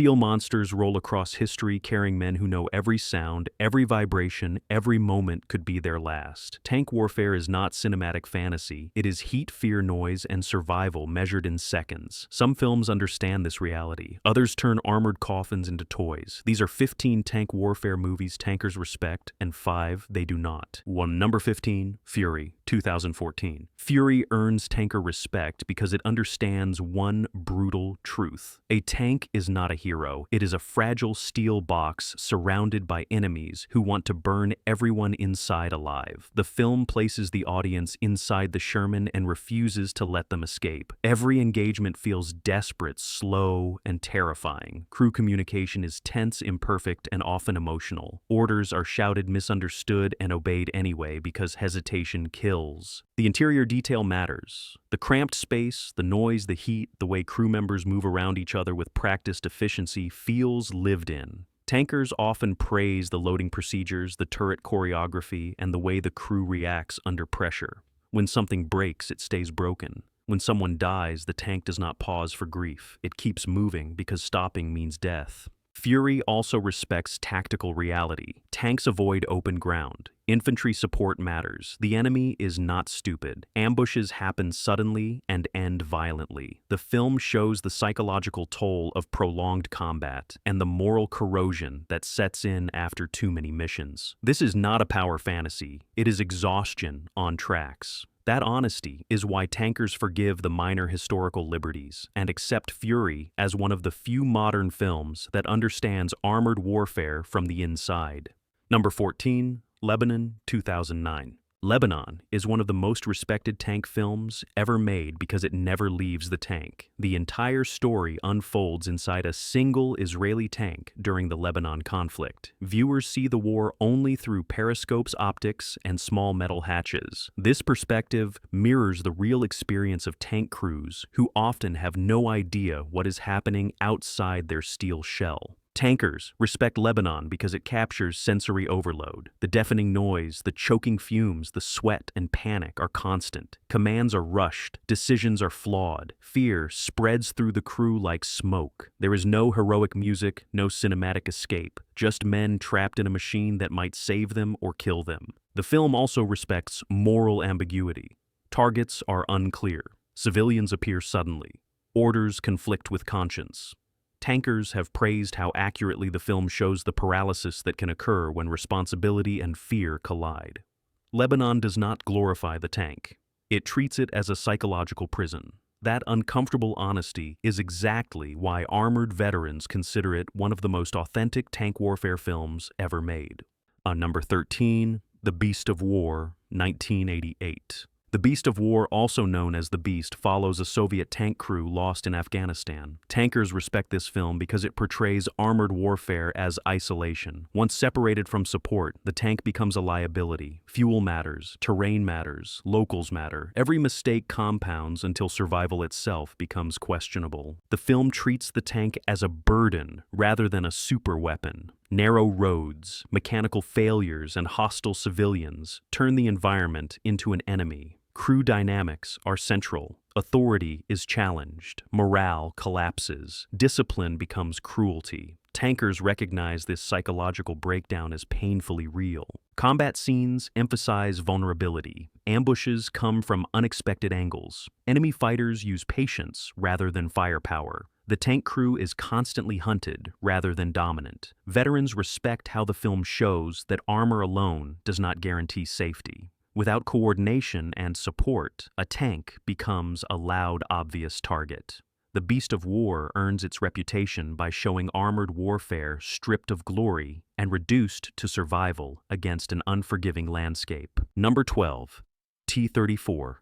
Steel monsters roll across history carrying men who know every sound, every vibration, every moment could be their last. Tank warfare is not cinematic fantasy. It is heat, fear, noise, and survival measured in seconds. Some films understand this reality. Others turn armored coffins into toys. These are 15 tank warfare movies tankers respect, and 5 they do not. Number 15, Fury, 2014. Fury earns tanker respect because it understands one brutal truth. A tank is not a hero. It is a fragile steel box surrounded by enemies who want to burn everyone inside alive. The film places the audience inside the Sherman and refuses to let them escape. Every engagement feels desperate, slow, and terrifying. Crew communication is tense, imperfect, and often emotional. Orders are shouted, misunderstood, and obeyed anyway because hesitation kills. The interior detail matters. The cramped space, the noise, the heat, the way crew members move around each other with practiced efficiency feels lived in. Tankers often praise the loading procedures, the turret choreography, and the way the crew reacts under pressure. When something breaks, it stays broken. When someone dies, the tank does not pause for grief. It keeps moving because stopping means death. Fury also respects tactical reality. Tanks avoid open ground. Infantry support matters. The enemy is not stupid. Ambushes happen suddenly and end violently. The film shows the psychological toll of prolonged combat and the moral corrosion that sets in after too many missions. This is not a power fantasy. It is exhaustion on tracks. That honesty is why tankers forgive the minor historical liberties and accept Fury as one of the few modern films that understands armored warfare from the inside. Number 14, Lebanon, 2009. Lebanon is one of the most respected tank films ever made because it never leaves the tank. The entire story unfolds inside a single Israeli tank during the Lebanon conflict. Viewers see the war only through periscopes, optics, and small metal hatches. This perspective mirrors the real experience of tank crews who often have no idea what is happening outside their steel shell. Tankers respect Lebanon because it captures sensory overload. The deafening noise, the choking fumes, the sweat and panic are constant. Commands are rushed. Decisions are flawed. Fear spreads through the crew like smoke. There is no heroic music, no cinematic escape. Just men trapped in a machine that might save them or kill them. The film also respects moral ambiguity. Targets are unclear. Civilians appear suddenly. Orders conflict with conscience. Tankers have praised how accurately the film shows the paralysis that can occur when responsibility and fear collide. Lebanon does not glorify the tank. It treats it as a psychological prison. That uncomfortable honesty is exactly why armored veterans consider it one of the most authentic tank warfare films ever made. On number 13, The Beast of War, 1988. The Beast of War, also known as The Beast, follows a Soviet tank crew lost in Afghanistan. Tankers respect this film because it portrays armored warfare as isolation. Once separated from support, the tank becomes a liability. Fuel matters, terrain matters, locals matter. Every mistake compounds until survival itself becomes questionable. The film treats the tank as a burden rather than a superweapon. Narrow roads, mechanical failures, and hostile civilians turn the environment into an enemy. Crew dynamics are central. Authority is challenged. Morale collapses. Discipline becomes cruelty. Tankers recognize this psychological breakdown as painfully real. Combat scenes emphasize vulnerability. Ambushes come from unexpected angles. Enemy fighters use patience rather than firepower. The tank crew is constantly hunted rather than dominant. Veterans respect how the film shows that armor alone does not guarantee safety. Without coordination and support, a tank becomes a loud, obvious target. The Beast of War earns its reputation by showing armored warfare stripped of glory and reduced to survival against an unforgiving landscape. Number 12, T-34,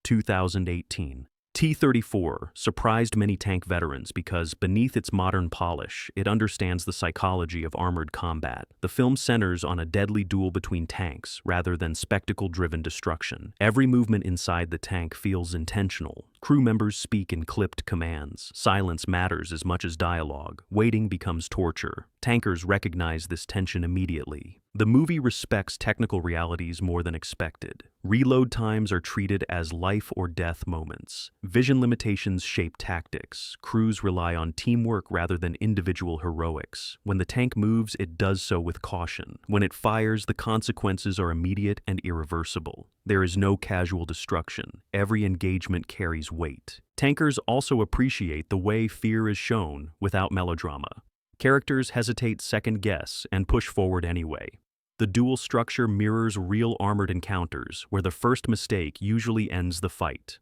2018. T-34 surprised many tank veterans because, beneath its modern polish, it understands the psychology of armored combat. The film centers on a deadly duel between tanks rather than spectacle-driven destruction. Every movement inside the tank feels intentional. Crew members speak in clipped commands. Silence matters as much as dialogue. Waiting becomes torture. Tankers recognize this tension immediately. The movie respects technical realities more than expected. Reload times are treated as life or death moments. Vision limitations shape tactics. Crews rely on teamwork rather than individual heroics. When the tank moves, it does so with caution. When it fires, the consequences are immediate and irreversible. There is no casual destruction. Every engagement carries weight. Tankers also appreciate the way fear is shown without melodrama. Characters hesitate, second-guess, and push forward anyway. The duel structure mirrors real armored encounters, where the first mistake usually ends the fight.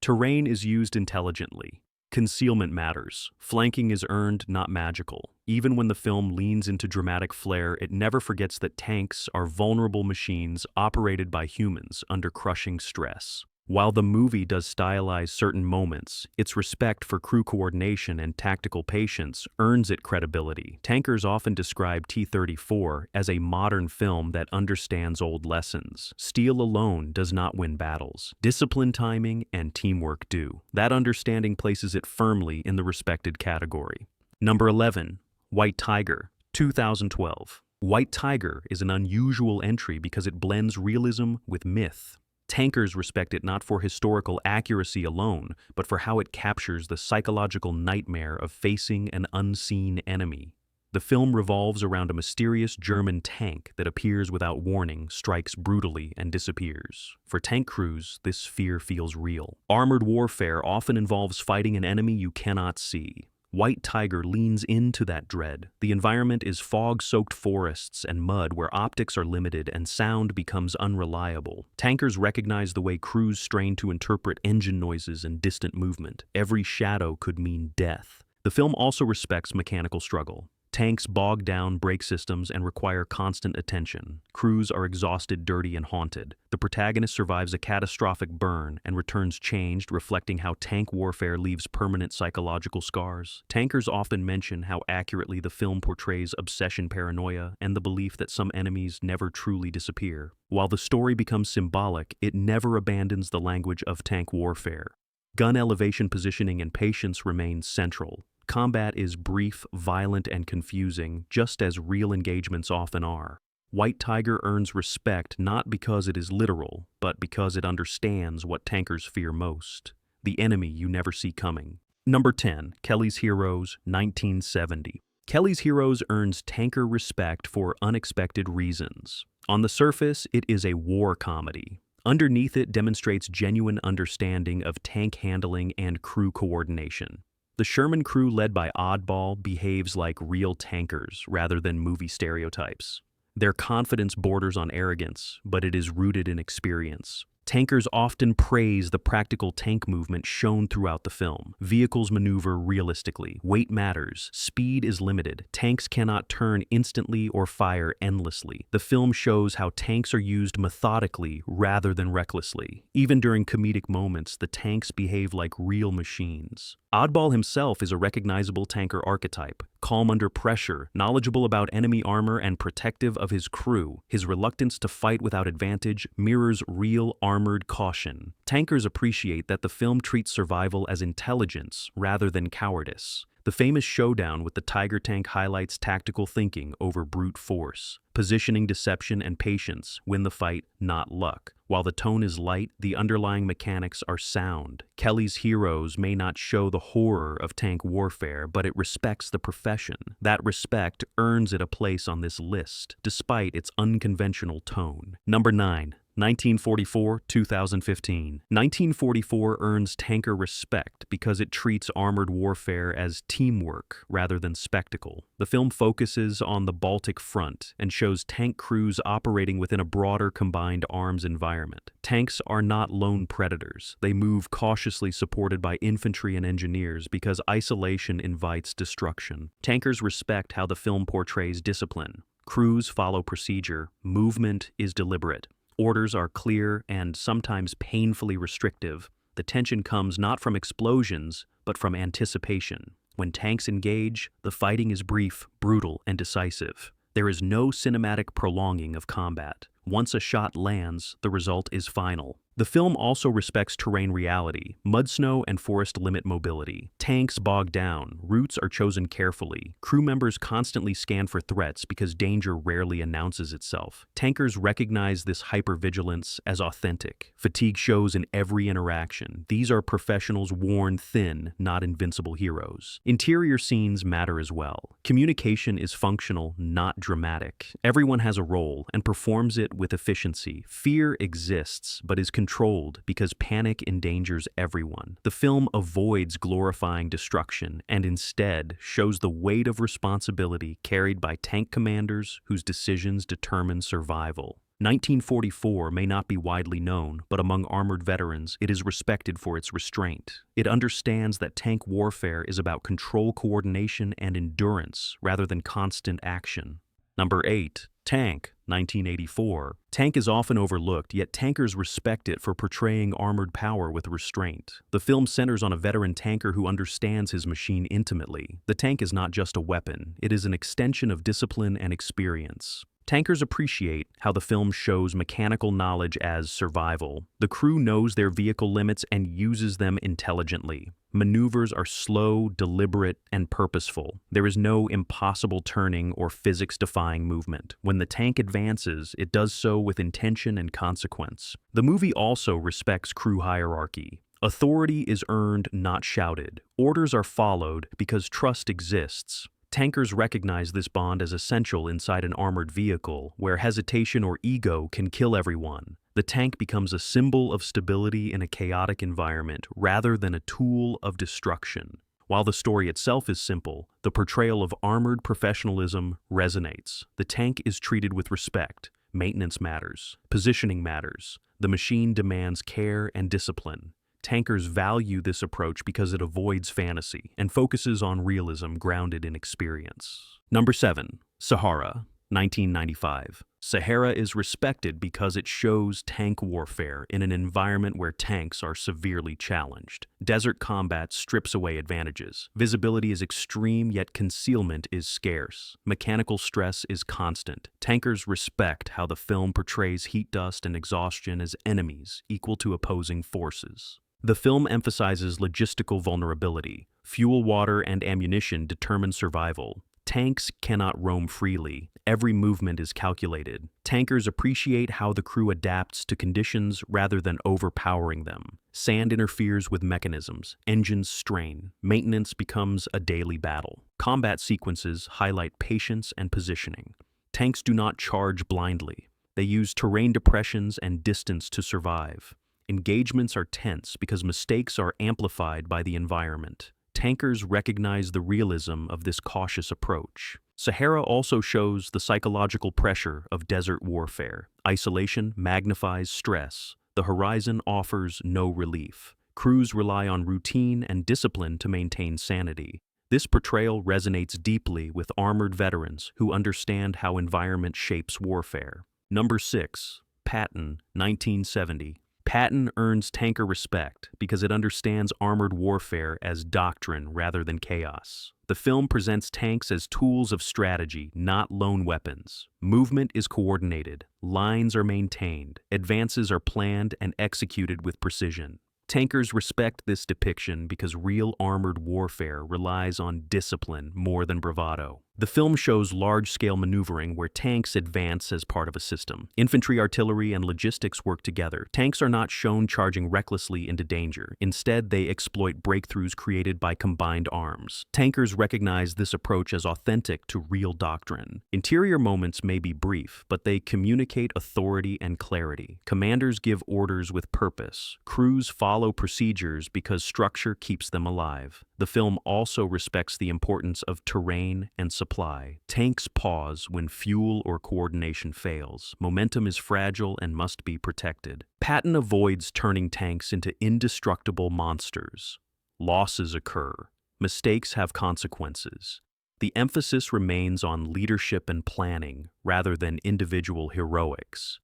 Terrain is used intelligently. Concealment matters. Flanking is earned, not magical. Even when the film leans into dramatic flair, it never forgets that tanks are vulnerable machines operated by humans under crushing stress. While the movie does stylize certain moments, its respect for crew coordination and tactical patience earns it credibility. Tankers often describe T-34 as a modern film that understands old lessons. Steel alone does not win battles. Discipline, timing, and teamwork do. That understanding places it firmly in the respected category. Number 11. White Tiger, 2012. White Tiger is an unusual entry because it blends realism with myth. Tankers respect it not for historical accuracy alone, but for how it captures the psychological nightmare of facing an unseen enemy. The film revolves around a mysterious German tank that appears without warning, strikes brutally, and disappears. For tank crews, this fear feels real. Armored warfare often involves fighting an enemy you cannot see. White Tiger leans into that dread. The environment is fog-soaked forests and mud where optics are limited and sound becomes unreliable. Tankers recognize the way crews strain to interpret engine noises and distant movement. Every shadow could mean death. The film also respects mechanical struggle. Tanks bog down brake systems and require constant attention. Crews are exhausted, dirty, and haunted. The protagonist survives a catastrophic burn and returns changed, reflecting how tank warfare leaves permanent psychological scars. Tankers often mention how accurately the film portrays obsession paranoia and the belief that some enemies never truly disappear. While the story becomes symbolic, it never abandons the language of tank warfare. Gun elevation, positioning, and patience remain central. Combat is brief, violent, and confusing, just as real engagements often are. White Tiger earns respect not because it is literal, but because it understands what tankers fear most: the enemy you never see coming. Number 10. Kelly's Heroes, 1970. Kelly's Heroes earns tanker respect for unexpected reasons. On the surface, it is a war comedy. Underneath, it demonstrates genuine understanding of tank handling and crew coordination. The Sherman crew, led by Oddball, behaves like real tankers rather than movie stereotypes. Their confidence borders on arrogance, but it is rooted in experience. Tankers often praise the practical tank movement shown throughout the film. Vehicles maneuver realistically. Weight matters. Speed is limited. Tanks cannot turn instantly or fire endlessly. The film shows how tanks are used methodically rather than recklessly. Even during comedic moments, the tanks behave like real machines. Oddball himself is a recognizable tanker archetype. Calm under pressure, knowledgeable about enemy armor, and protective of his crew. His reluctance to fight without advantage mirrors real armored caution. Tankers appreciate that the film treats survival as intelligence rather than cowardice. The famous showdown with the Tiger tank highlights tactical thinking over brute force. Positioning, deception, and patience win the fight, not luck. While the tone is light, the underlying mechanics are sound. Kelly's Heroes may not show the horror of tank warfare, but it respects the profession. That respect earns it a place on this list, despite its unconventional tone. Number 9. 1944-2015. 1944 earns tanker respect because it treats armored warfare as teamwork rather than spectacle. The film focuses on the Baltic Front and shows tank crews operating within a broader combined arms environment. Tanks are not lone predators. They move cautiously, supported by infantry and engineers, because isolation invites destruction. Tankers respect how the film portrays discipline. Crews follow procedure. Movement is deliberate. Orders are clear and sometimes painfully restrictive. The tension comes not from explosions, but from anticipation. When tanks engage, the fighting is brief, brutal, and decisive. There is no cinematic prolonging of combat. Once a shot lands, the result is final. The film also respects terrain reality, mud snow and forest limit mobility. Tanks bog down, routes are chosen carefully. Crew members constantly scan for threats because danger rarely announces itself. Tankers recognize this hypervigilance as authentic. Fatigue shows in every interaction. These are professionals worn thin, not invincible heroes. Interior scenes matter as well. Communication is functional, not dramatic. Everyone has a role and performs it with efficiency. Fear exists, but is controlled because panic endangers everyone. The film avoids glorifying destruction and instead shows the weight of responsibility carried by tank commanders whose decisions determine survival. 1944 may not be widely known, but among armored veterans, it is respected for its restraint. It understands that tank warfare is about control, coordination, and endurance rather than constant action. Number 8. Tank, 1984. Tank is often overlooked, yet tankers respect it for portraying armored power with restraint. The film centers on a veteran tanker who understands his machine intimately. The tank is not just a weapon, it is an extension of discipline and experience. Tankers appreciate how the film shows mechanical knowledge as survival. The crew knows their vehicle limits and uses them intelligently. Maneuvers are slow, deliberate, and purposeful. There is no impossible turning or physics-defying movement. When the tank advances, it does so with intention and consequence. The movie also respects crew hierarchy. Authority is earned, not shouted. Orders are followed because trust exists. Tankers recognize this bond as essential inside an armored vehicle, where hesitation or ego can kill everyone. The tank becomes a symbol of stability in a chaotic environment rather than a tool of destruction. While the story itself is simple, the portrayal of armored professionalism resonates. The tank is treated with respect. Maintenance matters. Positioning matters. The machine demands care and discipline. Tankers value this approach because it avoids fantasy and focuses on realism grounded in experience. Number 7. Sahara, 1995. Sahara is respected because it shows tank warfare in an environment where tanks are severely challenged. Desert combat strips away advantages. Visibility is extreme, yet concealment is scarce. Mechanical stress is constant. Tankers respect how the film portrays heat dust and exhaustion as enemies equal to opposing forces. The film emphasizes logistical vulnerability. Fuel, water, and ammunition determine survival. Tanks cannot roam freely. Every movement is calculated. Tankers appreciate how the crew adapts to conditions rather than overpowering them. Sand interferes with mechanisms. Engines strain. Maintenance becomes a daily battle. Combat sequences highlight patience and positioning. Tanks do not charge blindly. They use terrain depressions and distance to survive. Engagements are tense because mistakes are amplified by the environment. Tankers recognize the realism of this cautious approach. Sahara also shows the psychological pressure of desert warfare. Isolation magnifies stress. The horizon offers no relief. Crews rely on routine and discipline to maintain sanity. This portrayal resonates deeply with armored veterans who understand how environment shapes warfare. Number 6. Patton, 1970. Patton earns tanker respect because it understands armored warfare as doctrine rather than chaos. The film presents tanks as tools of strategy, not lone weapons. Movement is coordinated, lines are maintained, advances are planned and executed with precision. Tankers respect this depiction because real armored warfare relies on discipline more than bravado. The film shows large-scale maneuvering where tanks advance as part of a system. Infantry, artillery, and logistics work together. Tanks are not shown charging recklessly into danger. Instead, they exploit breakthroughs created by combined arms. Tankers recognize this approach as authentic to real doctrine. Interior moments may be brief, but they communicate authority and clarity. Commanders give orders with purpose. Crews follow procedures because structure keeps them alive. The film also respects the importance of terrain and supply. Tanks pause when fuel or coordination fails. Momentum is fragile and must be protected. Patton avoids turning tanks into indestructible monsters. Losses occur. Mistakes have consequences. The emphasis remains on leadership and planning rather than individual heroics.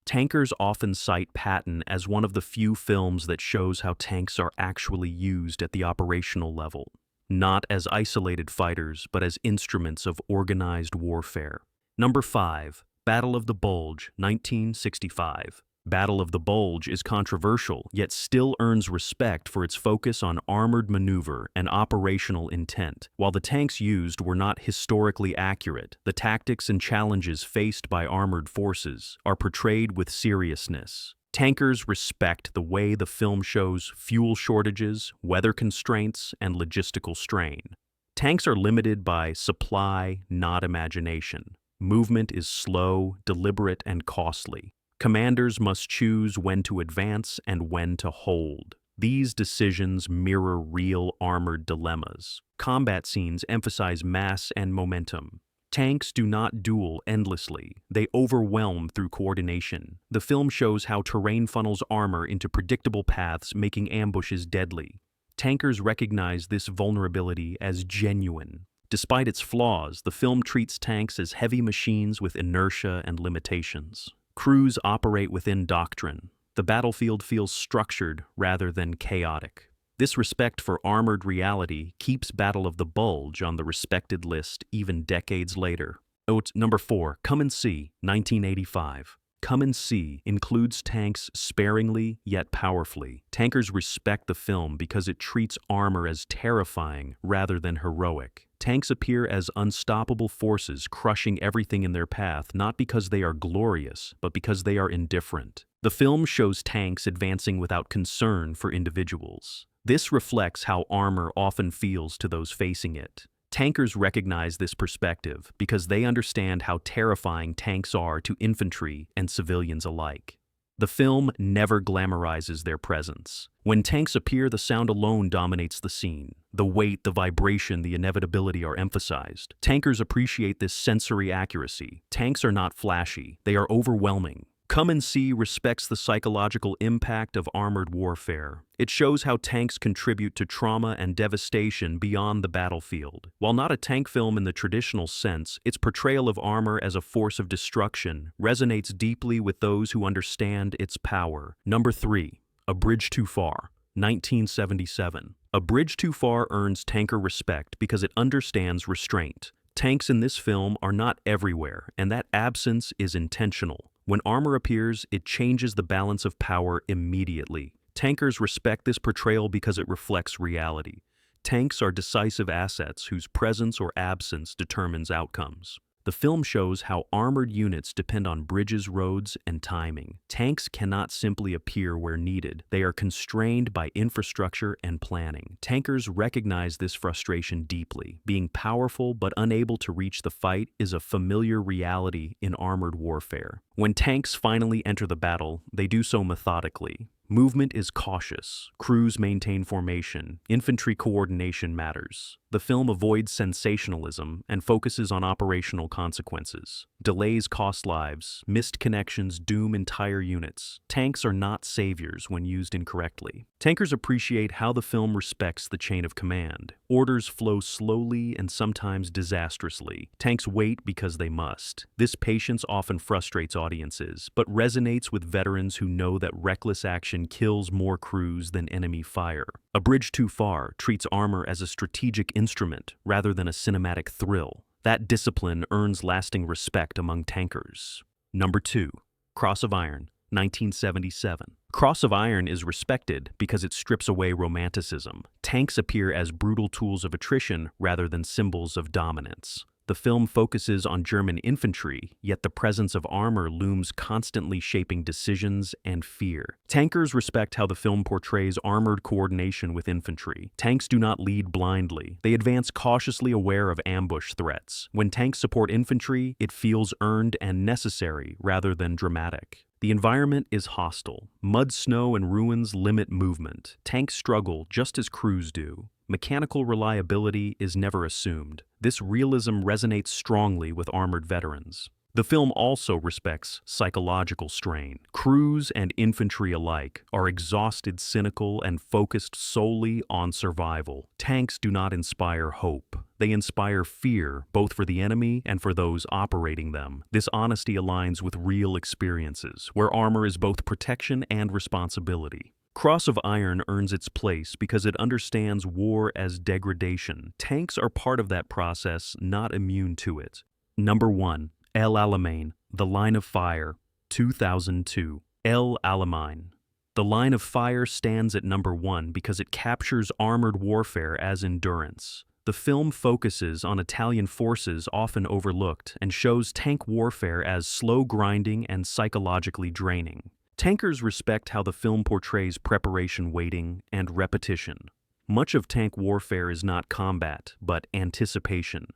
Tankers often cite Patton as one of the few films that shows how tanks are actually used at the operational level, not as isolated fighters, but as instruments of organized warfare. Number 5. Battle of the Bulge, 1965. Battle of the Bulge is controversial, yet still earns respect for its focus on armored maneuver and operational intent. While the tanks used were not historically accurate, the tactics and challenges faced by armored forces are portrayed with seriousness. Tankers respect the way the film shows fuel shortages, weather constraints, and logistical strain. Tanks are limited by supply, not imagination. Movement is slow, deliberate, and costly. Commanders must choose when to advance and when to hold. These decisions mirror real armored dilemmas. Combat scenes emphasize mass and momentum. Tanks do not duel endlessly, they overwhelm through coordination. The film shows how terrain funnels armor into predictable paths, making ambushes deadly. Tankers recognize this vulnerability as genuine. Despite its flaws, the film treats tanks as heavy machines with inertia and limitations. Crews operate within doctrine. The battlefield feels structured rather than chaotic. This respect for armored reality keeps Battle of the Bulge on the respected list even decades later. Number 4, Come and See, 1985. Come and See includes tanks sparingly yet powerfully. Tankers respect the film because it treats armor as terrifying rather than heroic. Tanks appear as unstoppable forces crushing everything in their path, not because they are glorious, but because they are indifferent. The film shows tanks advancing without concern for individuals. This reflects how armor often feels to those facing it. Tankers recognize this perspective because they understand how terrifying tanks are to infantry and civilians alike. The film never glamorizes their presence. When tanks appear, the sound alone dominates the scene. The weight, the vibration, the inevitability are emphasized. Tankers appreciate this sensory accuracy. Tanks are not flashy, they are overwhelming. Come and See respects the psychological impact of armored warfare. It shows how tanks contribute to trauma and devastation beyond the battlefield. While not a tank film in the traditional sense, its portrayal of armor as a force of destruction resonates deeply with those who understand its power. Number 3, A Bridge Too Far, 1977. A Bridge Too Far earns tanker respect because it understands restraint. Tanks in this film are not everywhere, and that absence is intentional. When armor appears, it changes the balance of power immediately. Tankers respect this portrayal because it reflects reality. Tanks are decisive assets whose presence or absence determines outcomes. The film shows how armored units depend on bridges, roads, and timing. Tanks cannot simply appear where needed. They are constrained by infrastructure and planning. Tankers recognize this frustration deeply. Being powerful but unable to reach the fight is a familiar reality in armored warfare. When tanks finally enter the battle, they do so methodically. Movement is cautious. Crews maintain formation. Infantry coordination matters. The film avoids sensationalism and focuses on operational consequences. Delays cost lives. Missed connections doom entire units. Tanks are not saviors when used incorrectly. Tankers appreciate how the film respects the chain of command. Orders flow slowly and sometimes disastrously. Tanks wait because they must. This patience often frustrates audiences, but resonates with veterans who know that reckless action kills more crews than enemy fire. A Bridge Too Far treats armor as a strategic instrument rather than a cinematic thrill. That discipline earns lasting respect among tankers. Number 2, Cross of Iron, 1977. Cross of Iron is respected because it strips away romanticism. Tanks appear as brutal tools of attrition rather than symbols of dominance. The film focuses on German infantry, yet the presence of armor looms constantly shaping decisions and fear. Tankers respect how the film portrays armored coordination with infantry. Tanks do not lead blindly. They advance cautiously aware of ambush threats. When tanks support infantry, it feels earned and necessary rather than dramatic. The environment is hostile. Mud, snow, and ruins limit movement. Tanks struggle just as crews do. Mechanical reliability is never assumed. This realism resonates strongly with armored veterans. The film also respects psychological strain. Crews and infantry alike are exhausted, cynical, and focused solely on survival. Tanks do not inspire hope. They inspire fear, both for the enemy and for those operating them. This honesty aligns with real experiences, where armor is both protection and responsibility. Cross of Iron earns its place because it understands war as degradation. Tanks are part of that process, not immune to it. Number 1, El Alamein, The Line of Fire, 2002. Alamein. The line of fire stands at number 1 because it captures armored warfare as endurance. The film focuses on Italian forces often overlooked and shows tank warfare as slow grinding and psychologically draining. Tankers respect how the film portrays preparation, waiting, and repetition. Much of tank warfare is not combat, but anticipation.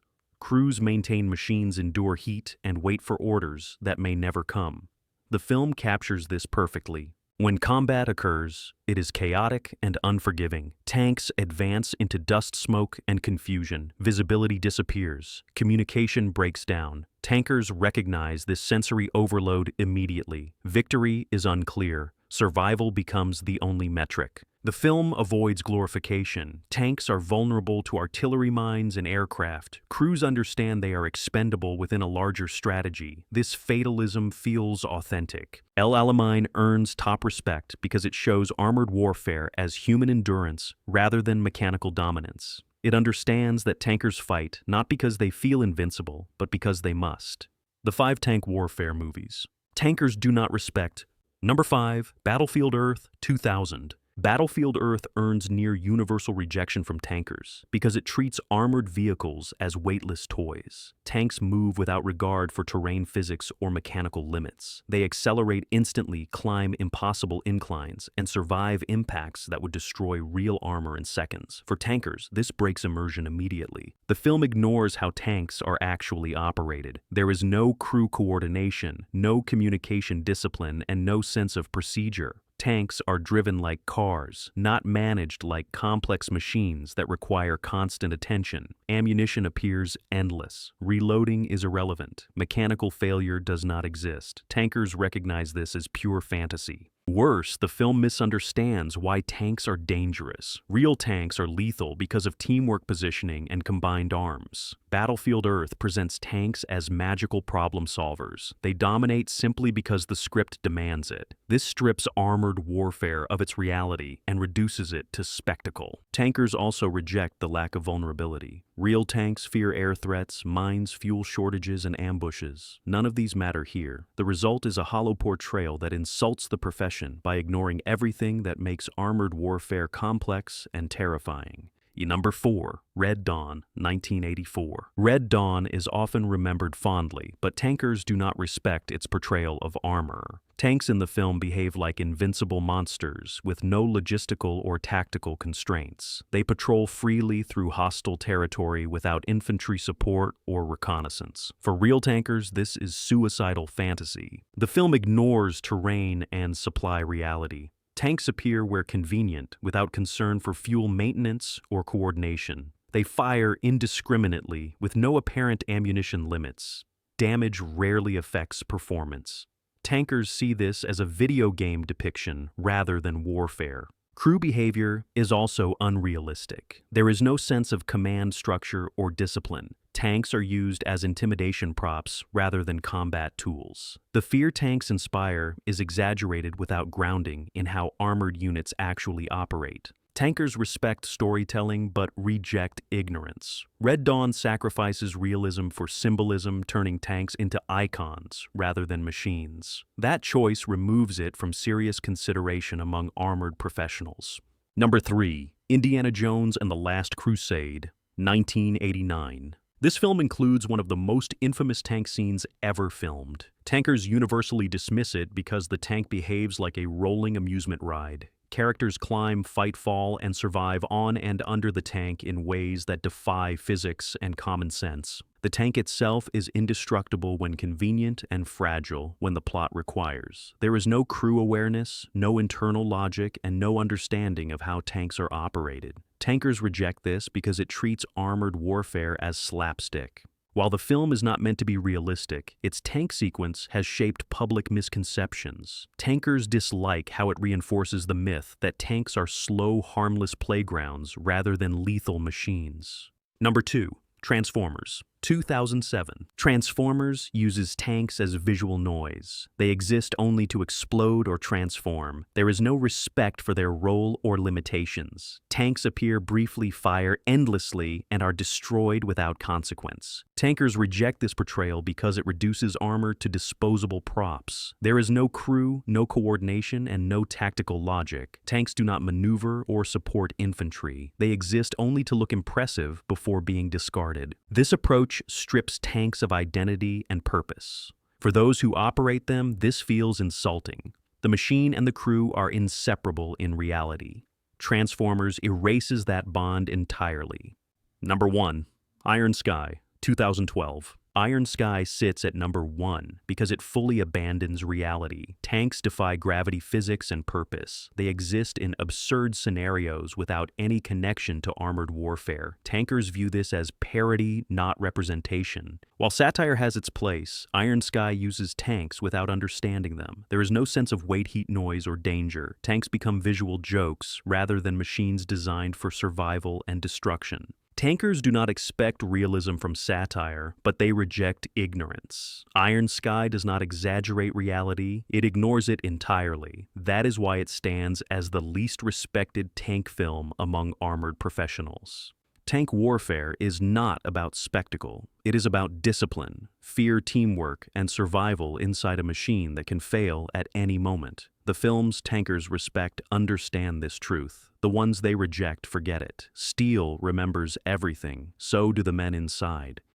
Crews maintain machines endure heat and wait for orders that may never come. The film captures this perfectly. When combat occurs, it is chaotic and unforgiving. Tanks advance into dust, smoke, and confusion. Visibility disappears. Communication breaks down. Tankers recognize this sensory overload immediately. Victory is unclear. Survival becomes the only metric. The film avoids glorification. Tanks are vulnerable to artillery mines and aircraft. Crews understand they are expendable within a larger strategy. This fatalism feels authentic. Alamein earns top respect because it shows armored warfare as human endurance rather than mechanical dominance. It understands that tankers fight not because they feel invincible, but because they must. The 5 tank warfare movies. Tankers do not respect. Number 5, Battlefield Earth 2000. Battlefield Earth earns near universal rejection from tankers because it treats armored vehicles as weightless toys. Tanks move without regard for terrain physics or mechanical limits. They accelerate instantly, climb impossible inclines, and survive impacts that would destroy real armor in seconds. For tankers, this breaks immersion immediately. The film ignores how tanks are actually operated. There is no crew coordination, no communication discipline, and no sense of procedure. Tanks are driven like cars, not managed like complex machines that require constant attention. Ammunition appears endless. Reloading is irrelevant. Mechanical failure does not exist. Tankers recognize this as pure fantasy. Worse, the film misunderstands why tanks are dangerous. Real tanks are lethal because of teamwork, positioning, and combined arms. Battlefield Earth presents tanks as magical problem solvers. They dominate simply because the script demands it. This strips armored warfare of its reality and reduces it to spectacle. Tankers also reject the lack of vulnerability. Real tanks fear air threats, mines, fuel shortages, and ambushes. None of these matter here. The result is a hollow portrayal that insults the profession by ignoring everything that makes armored warfare complex and terrifying. Number 4, Red Dawn, 1984. Red Dawn is often remembered fondly, but tankers do not respect its portrayal of armor. Tanks in the film behave like invincible monsters with no logistical or tactical constraints. They patrol freely through hostile territory without infantry support or reconnaissance. For real tankers, this is suicidal fantasy. The film ignores terrain and supply reality. Tanks appear where convenient, without concern for fuel maintenance or coordination. They fire indiscriminately, with no apparent ammunition limits. Damage rarely affects performance. Tankers see this as a video game depiction rather than warfare. Crew behavior is also unrealistic. There is no sense of command structure or discipline. Tanks are used as intimidation props rather than combat tools. The fear tanks inspire is exaggerated without grounding in how armored units actually operate. Tankers respect storytelling but reject ignorance. Red Dawn sacrifices realism for symbolism, turning tanks into icons rather than machines. That choice removes it from serious consideration among armored professionals. Number 3, Indiana Jones and the Last Crusade, 1989. This film includes one of the most infamous tank scenes ever filmed. Tankers universally dismiss it because the tank behaves like a rolling amusement ride. Characters climb, fight, fall, and survive on and under the tank in ways that defy physics and common sense. The tank itself is indestructible when convenient and fragile when the plot requires. There is no crew awareness, no internal logic, and no understanding of how tanks are operated. Tankers reject this because it treats armored warfare as slapstick. While the film is not meant to be realistic, its tank sequence has shaped public misconceptions. Tankers dislike how it reinforces the myth that tanks are slow, harmless playgrounds rather than lethal machines. Number 2, Transformers. 2007. Transformers uses tanks as visual noise. They exist only to explode or transform. There is no respect for their role or limitations. Tanks appear briefly, fire endlessly, and are destroyed without consequence. Tankers reject this portrayal because it reduces armor to disposable props. There is no crew, no coordination, and no tactical logic. Tanks do not maneuver or support infantry. They exist only to look impressive before being discarded. This approach strips tanks of identity and purpose. For those who operate them, this feels insulting. The machine and the crew are inseparable in reality. Transformers erases that bond entirely. Number 1. Iron Sky, 2012. Iron Sky sits at number 1 because it fully abandons reality. Tanks defy gravity physics and purpose. They exist in absurd scenarios without any connection to armored warfare. Tankers view this as parody, not representation. While satire has its place, Iron Sky uses tanks without understanding them. There is no sense of weight, heat, noise, or danger. Tanks become visual jokes rather than machines designed for survival and destruction. Tankers do not expect realism from satire, but they reject ignorance. Iron Sky does not exaggerate reality, it ignores it entirely. That is why it stands as the least respected tank film among armored professionals. Tank warfare is not about spectacle. It is about discipline, fear, teamwork, and survival inside a machine that can fail at any moment. The films tankers respect understand this truth. The ones they reject forget it. Steel remembers everything, so do the men inside.